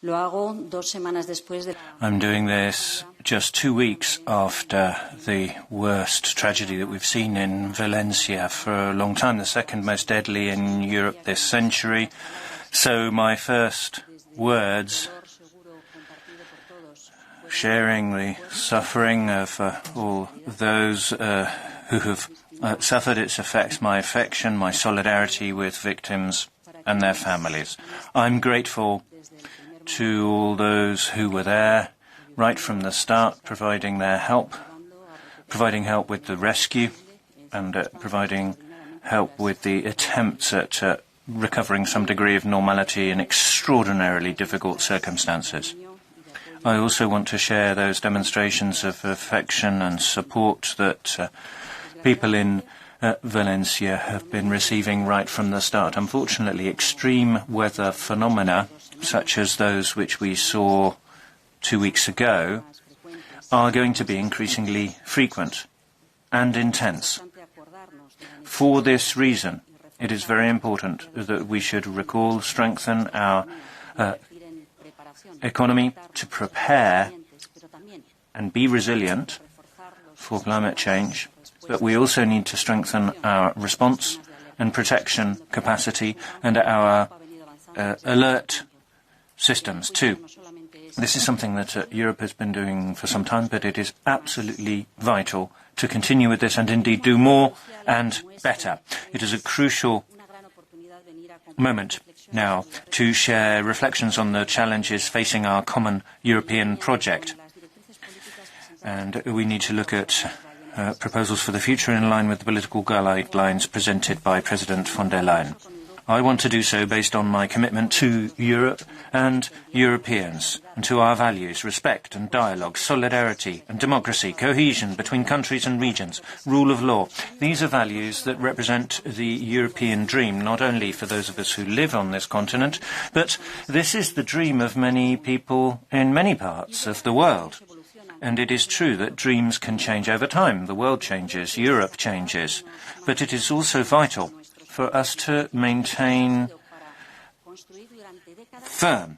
I'm doing this just 2 weeks after the worst tragedy that we've seen in Valencia for a long time, the second most deadly in Europe this century. So my first words, sharing the suffering of all those who have suffered its effects, my affection, my solidarity with victims and their families. I'm grateful to all those who were there right from the start, providing help with the rescue and providing help with the attempts at recovering some degree of normality in extraordinarily difficult circumstances. I also want to share those demonstrations of affection and support that people in Valencia have been receiving right from the start. Unfortunately, extreme weather phenomena, such as those which we saw 2 weeks ago, are going to be increasingly frequent and intense. For this reason, it is very important that we should recall, strengthen our economy to prepare and be resilient for climate change, but we also need to strengthen our response and protection capacity and our alert systems too. This is something that Europe has been doing for some time, but it is absolutely vital to continue with this and indeed do more and better. It is a crucial moment now to share reflections on the challenges facing our common European project. And we need to look at proposals for the future in line with the political guidelines presented by President von der Leyen. I want to do so based on my commitment to Europe and Europeans, and to our values, respect and dialogue, solidarity and democracy, cohesion between countries and regions, rule of law. These are values that represent the European dream, not only for those of us who live on this continent, but this is the dream of many people in many parts of the world. And it is true that dreams can change over time. The world changes, Europe changes. But it is also vital for us to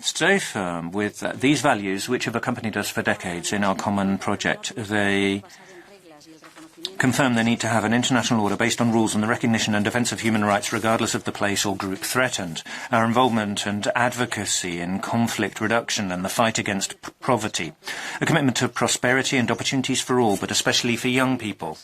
stay firm with these values which have accompanied us for decades in our common project. They confirm the need to have an international order based on rules and the recognition and defence of human rights regardless of the place or group threatened. Our involvement and advocacy in conflict reduction and the fight against poverty. A commitment to prosperity and opportunities for all, but especially for young people.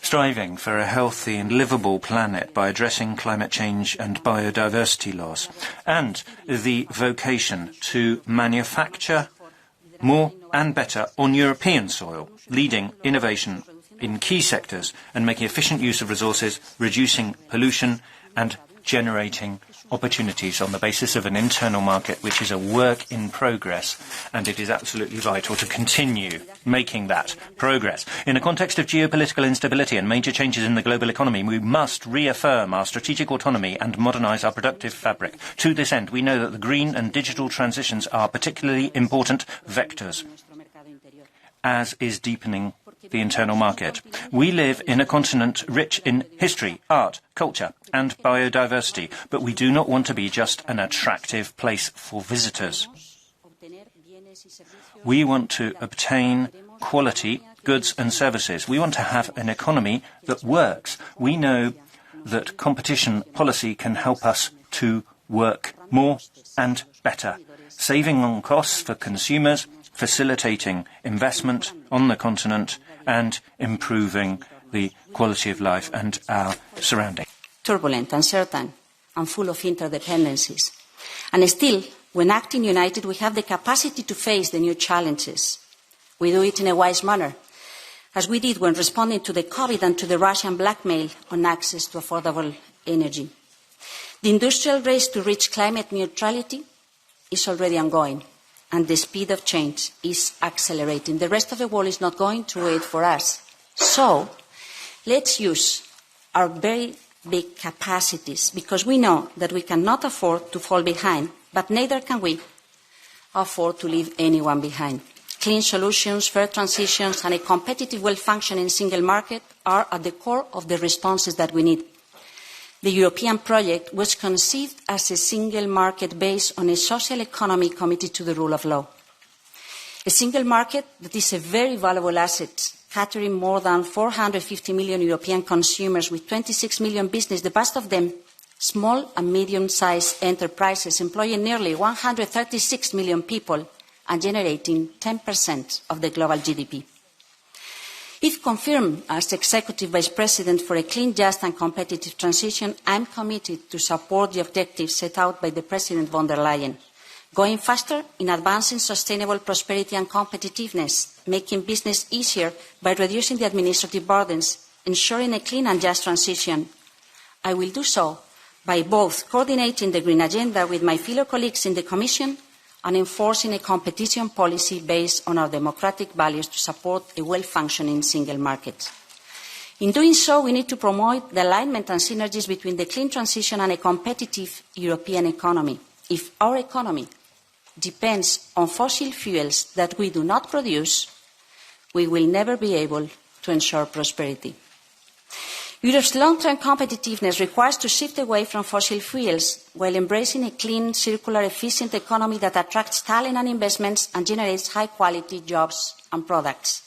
Striving for a healthy and livable planet by addressing climate change and biodiversity loss, and the vocation to manufacture more and better on European soil, leading innovation in key sectors and making efficient use of resources, reducing pollution and generating opportunities on the basis of an internal market which is a work in progress, and it is absolutely vital to continue making that progress. In a context of geopolitical instability and major changes in the global economy, we must reaffirm our strategic autonomy and modernise our productive fabric. To this end, we know that the green and digital transitions are particularly important vectors, as is deepening the internal market. We live in a continent rich in history, art, culture and biodiversity, but we do not want to be just an attractive place for visitors. We want to obtain quality goods and services. We want to have an economy that works. We know that competition policy can help us to work more and better, saving on costs for consumers, facilitating investment on the continent and improving the quality of life and our surroundings. Turbulent, uncertain, and full of interdependencies. And still, when acting united, we have the capacity to face the new challenges. We do it in a wise manner, as we did when responding to the COVID and to the Russian blackmail on access to affordable energy. The industrial race to reach climate neutrality is already ongoing, and the speed of change is accelerating. The rest of the world is not going to wait for us. So, let's use our very big capacities, because we know that we cannot afford to fall behind, but neither can we afford to leave anyone behind. Clean solutions, fair transitions, and a competitive, well-functioning single market are at the core of the responses that we need. The European project was conceived as a single market based on a social economy committed to the rule of law. A single market that is a very valuable asset, catering more than 450 million European consumers with 26 million businesses, the vast of them small and medium-sized enterprises employing nearly 136 million people and generating 10% of the global GDP. If confirmed as Executive Vice President for a clean, just and competitive transition, I am committed to support the objectives set out by the President von der Leyen, going faster in advancing sustainable prosperity and competitiveness, making business easier by reducing the administrative burdens, ensuring a clean and just transition. I will do so by both coordinating the Green Agenda with my fellow colleagues in the Commission and enforcing a competition policy based on our democratic values to support a well-functioning single market. In doing so, we need to promote the alignment and synergies between the clean transition and a competitive European economy. If our economy depends on fossil fuels that we do not produce, we will never be able to ensure prosperity. Europe's long-term competitiveness requires to shift away from fossil fuels while embracing a clean, circular, efficient economy that attracts talent and investments and generates high-quality jobs and products.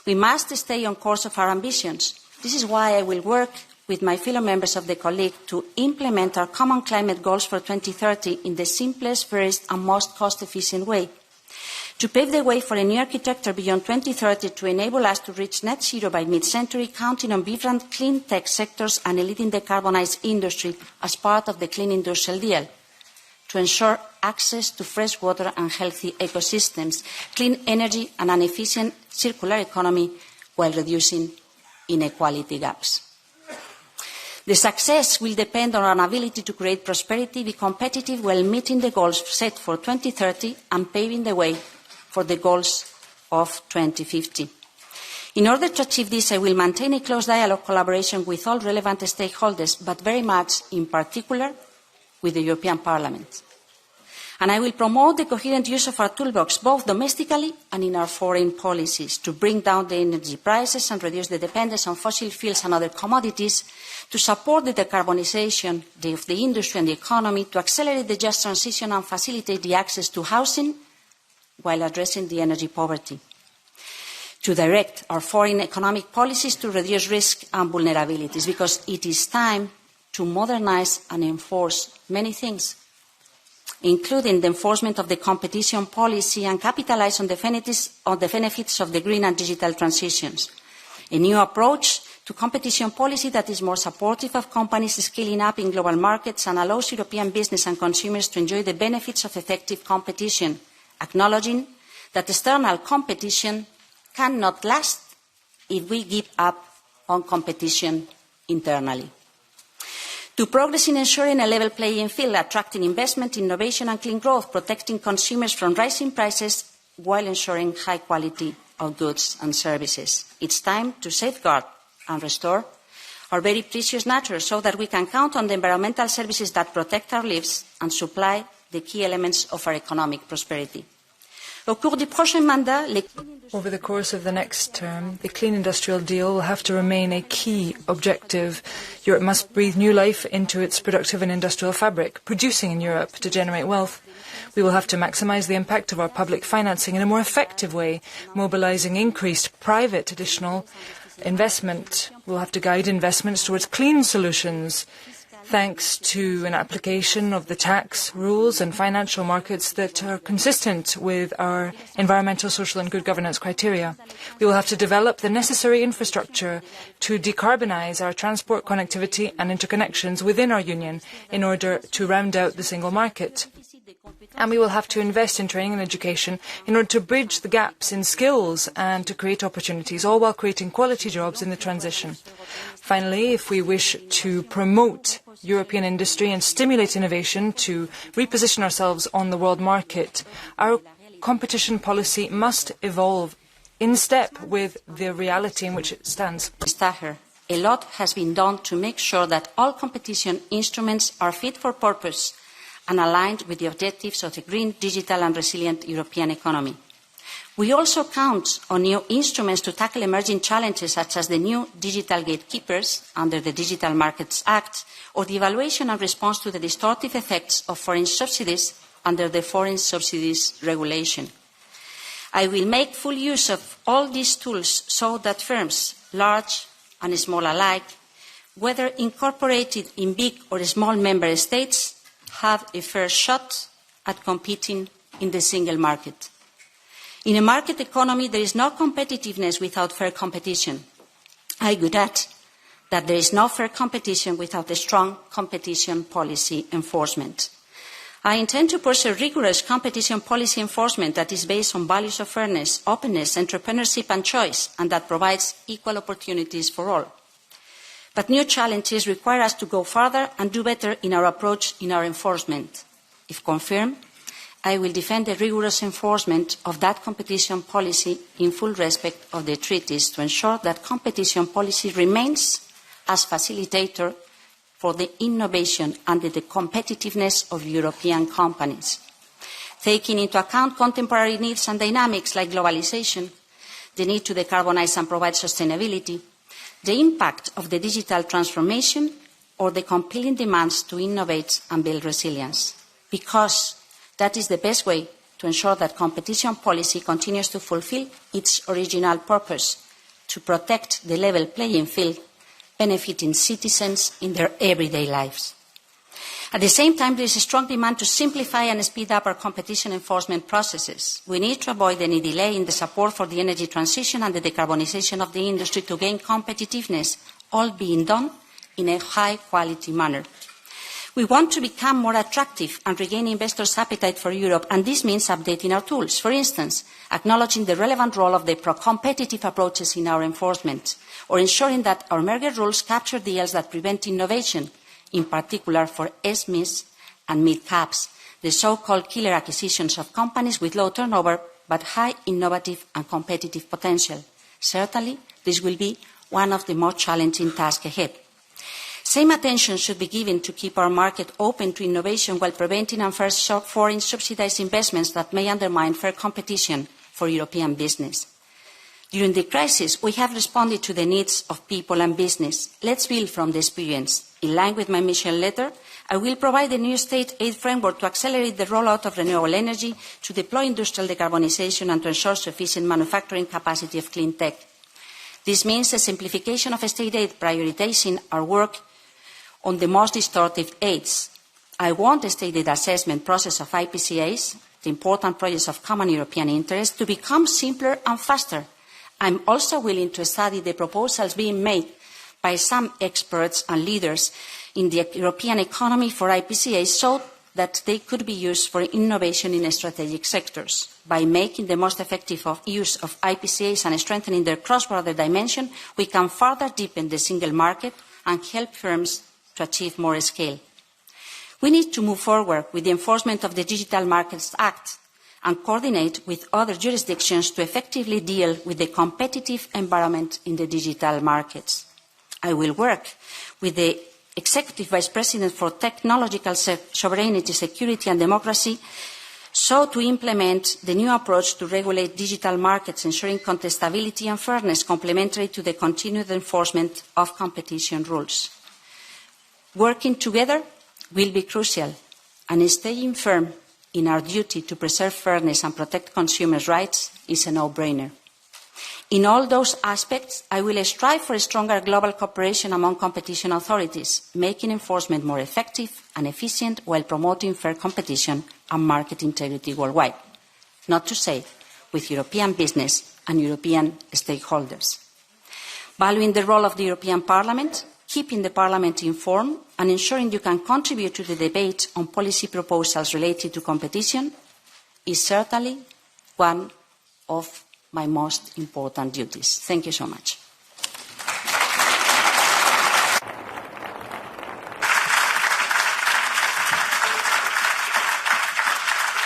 We must stay on course of our ambitions. This is why I will work with my fellow members of the Colleague to implement our common climate goals for 2030 in the simplest, fairest and most cost-efficient way. To pave the way for a new architecture beyond 2030 to enable us to reach net zero by mid-century, counting on vibrant clean tech sectors and a leading decarbonized industry as part of the Clean Industrial Deal. To ensure access to fresh water and healthy ecosystems, clean energy and an efficient circular economy while reducing inequality gaps. The success will depend on our ability to create prosperity, be competitive while meeting the goals set for 2030 and paving the way for the goals of 2050. In order to achieve this, I will maintain a close dialogue collaboration with all relevant stakeholders, but very much in particular with the European Parliament. And I will promote the coherent use of our toolbox, both domestically and in our foreign policies, to bring down the energy prices and reduce the dependence on fossil fuels and other commodities, to support the decarbonization of the industry and the economy, to accelerate the just transition and facilitate the access to housing while addressing the energy poverty, to direct our foreign economic policies to reduce risk and vulnerabilities, because it is time to modernize and enforce many things, including the enforcement of the competition policy and capitalize on the benefits of the green and digital transitions. A new approach to competition policy that is more supportive of companies scaling up in global markets and allows European business and consumers to enjoy the benefits of effective competition, acknowledging that external competition cannot last if we give up on competition internally. To progress in ensuring a level playing field, attracting investment, innovation and clean growth, protecting consumers from rising prices while ensuring high quality of goods and services. It's time to safeguard and restore our very precious nature so that we can count on the environmental services that protect our lives and supply the key elements of our economic prosperity. Over the course of the next term, the Clean Industrial Deal will have to remain a key objective. Europe must breathe new life into its productive and industrial fabric, producing in Europe to generate wealth. We will have to maximise the impact of our public financing in a more effective way, mobilising increased private additional investment. We'll have to guide investments towards clean solutions, thanks to an application of the tax rules and financial markets that are consistent with our environmental, social and good governance criteria. We will have to develop the necessary infrastructure to decarbonise our transport connectivity and interconnections within our union in order to round out the single market. And we will have to invest in training and education in order to bridge the gaps in skills and to create opportunities, all while creating quality jobs in the transition. Finally, if we wish to promote European industry and stimulate innovation to reposition ourselves on the world market, our competition policy must evolve in step with the reality in which it stands. A lot has been done to make sure that all competition instruments are fit for purpose and aligned with the objectives of the green, digital and resilient European economy. We also count on new instruments to tackle emerging challenges such as the new digital gatekeepers under the Digital Markets Act or the evaluation and response to the distortive effects of foreign subsidies under the Foreign Subsidies Regulation. I will make full use of all these tools so that firms, large and small alike, whether incorporated in big or small member states, have a fair shot at competing in the single market. In a market economy, there is no competitiveness without fair competition. I would add that there is no fair competition without a strong competition policy enforcement. I intend to pursue rigorous competition policy enforcement that is based on values of fairness, openness, entrepreneurship and choice, and that provides equal opportunities for all. But new challenges require us to go further and do better in our approach in our enforcement. If confirmed, I will defend the rigorous enforcement of that competition policy in full respect of the treaties to ensure that competition policy remains as facilitator for the innovation and the competitiveness of European companies. Taking into account contemporary needs and dynamics like globalization, the need to decarbonize and provide sustainability, the impact of the digital transformation, or the compelling demands to innovate and build resilience. Because that is the best way to ensure that competition policy continues to fulfil its original purpose, to protect the level playing field, benefiting citizens in their everyday lives. At the same time, there is a strong demand to simplify and speed up our competition enforcement processes. We need to avoid any delay in the support for the energy transition and the decarbonization of the industry to gain competitiveness, all being done in a high-quality manner. We want to become more attractive and regain investors' appetite for Europe, and this means updating our tools. For instance, acknowledging the relevant role of the pro-competitive approaches in our enforcement, or ensuring that our merger rules capture deals that prevent innovation, in particular for SMEs and mid-caps, the so-called killer acquisitions of companies with low turnover but high innovative and competitive potential. Certainly, this will be one of the more challenging tasks ahead. Same attention should be given to keep our market open to innovation while preventing unfair foreign subsidized investments that may undermine fair competition for European business. During the crisis, we have responded to the needs of people and business. Let's build from the experience. In line with my mission letter, I will provide a new state aid framework to accelerate the rollout of renewable energy, to deploy industrial decarbonization and to ensure sufficient manufacturing capacity of clean tech. This means a simplification of state aid, prioritizing our work on the most distortive aids. I want the state aid assessment process of IPCAs, the important projects of common European interest, to become simpler and faster. I'm also willing to study the proposals being made by some experts and leaders in the European economy for IPCAs so that they could be used for innovation in strategic sectors. By making the most effective use of IPCAs and strengthening their cross-border dimension, we can further deepen the single market and help firms to achieve more scale. We need to move forward with the enforcement of the Digital Markets Act and coordinate with other jurisdictions to effectively deal with the competitive environment in the digital markets. I will work with the Executive Vice President for Technological Sovereignty, Security and Democracy so to implement the new approach to regulate digital markets, ensuring contestability and fairness complementary to the continued enforcement of competition rules. Working together will be crucial, and staying firm in our duty to preserve fairness and protect consumers' rights is a no-brainer. In all those aspects, I will strive for a stronger global cooperation among competition authorities, making enforcement more effective and efficient while promoting fair competition and market integrity worldwide, not to say with European business and European stakeholders. Valuing the role of the European Parliament, keeping the Parliament informed and ensuring you can contribute to the debate on policy proposals related to competition is certainly one of my most important duties. Thank you so much.